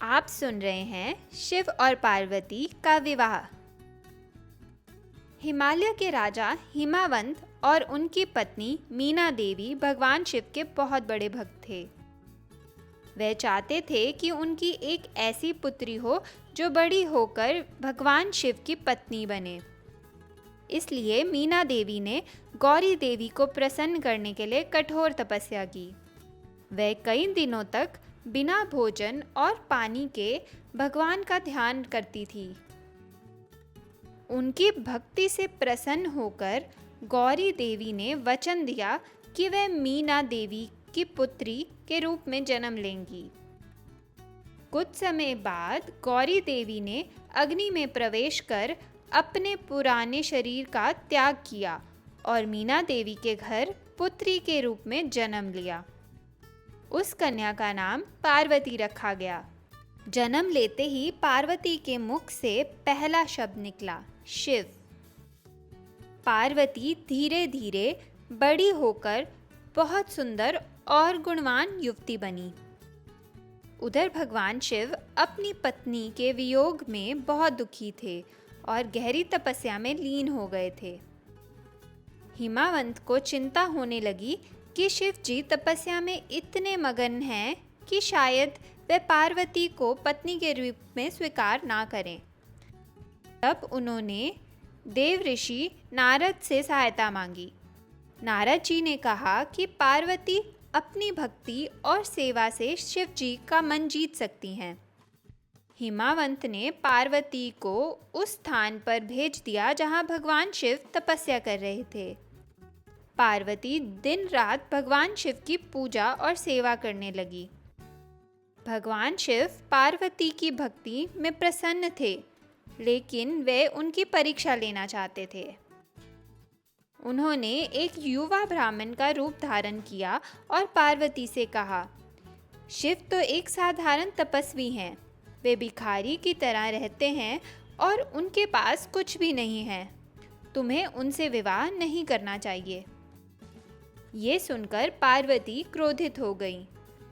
आप सुन रहे हैं शिव और पार्वती का विवाह। हिमालय के राजा हिमावंत और उनकी पत्नी मीना देवी भगवान शिव के बहुत बड़े भक्त थे। वे चाहते थे कि उनकी एक ऐसी पुत्री हो जो बड़ी होकर भगवान शिव की पत्नी बने। इसलिए मीना देवी ने गौरी देवी को प्रसन्न करने के लिए कठोर तपस्या की। वे कई दिनों तक बिना भोजन और पानी के भगवान का ध्यान करती थी। उनकी भक्ति से प्रसन्न होकर गौरी देवी ने वचन दिया कि वे मीना देवी की पुत्री के रूप में जन्म लेंगी। कुछ समय बाद गौरी देवी ने अग्नि में प्रवेश कर अपने पुराने शरीर का त्याग किया और मीना देवी के घर पुत्री के रूप में जन्म लिया। उस कन्या का नाम पार्वती रखा गया। जन्म लेते ही पार्वती के मुख से पहला शब्द निकला, शिव। पार्वती धीरे धीरे बड़ी होकर बहुत सुंदर और गुणवान युवती बनी। उधर भगवान शिव अपनी पत्नी के वियोग में बहुत दुखी थे और गहरी तपस्या में लीन हो गए थे। हिमावंत को चिंता होने लगी कि शिव जी तपस्या में इतने मगन हैं कि शायद वे पार्वती को पत्नी के रूप में स्वीकार ना करें। तब उन्होंने देव ऋषि नारद से सहायता मांगी। नारद जी ने कहा कि पार्वती अपनी भक्ति और सेवा से शिव जी का मन जीत सकती हैं। हिमावंत ने पार्वती को उस स्थान पर भेज दिया जहां भगवान शिव तपस्या कर रहे थे। पार्वती दिन रात भगवान शिव की पूजा और सेवा करने लगी। भगवान शिव पार्वती की भक्ति में प्रसन्न थे, लेकिन वे उनकी परीक्षा लेना चाहते थे। उन्होंने एक युवा ब्राह्मण का रूप धारण किया और पार्वती से कहा, शिव तो एक साधारण तपस्वी हैं। वे भिखारी की तरह रहते हैं और उनके पास कुछ भी नहीं है। तुम्हें उनसे विवाह नहीं करना चाहिए। ये सुनकर पार्वती क्रोधित हो गईं।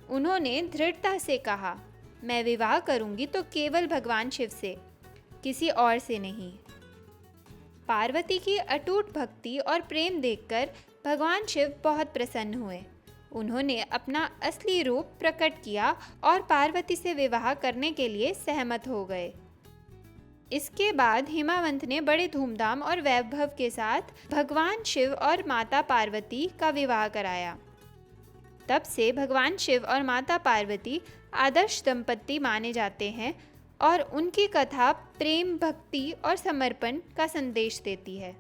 उन्होंने दृढ़ता से कहा, मैं विवाह करूंगी तो केवल भगवान शिव से, किसी और से नहीं। पार्वती की अटूट भक्ति और प्रेम देखकर भगवान शिव बहुत प्रसन्न हुए। उन्होंने अपना असली रूप प्रकट किया और पार्वती से विवाह करने के लिए सहमत हो गए। इसके बाद हिमावंत ने बड़े धूमधाम और वैभव के साथ भगवान शिव और माता पार्वती का विवाह कराया। तब से भगवान शिव और माता पार्वती आदर्श दंपत्ति माने जाते हैं और उनकी कथा प्रेम, भक्ति और समर्पण का संदेश देती है।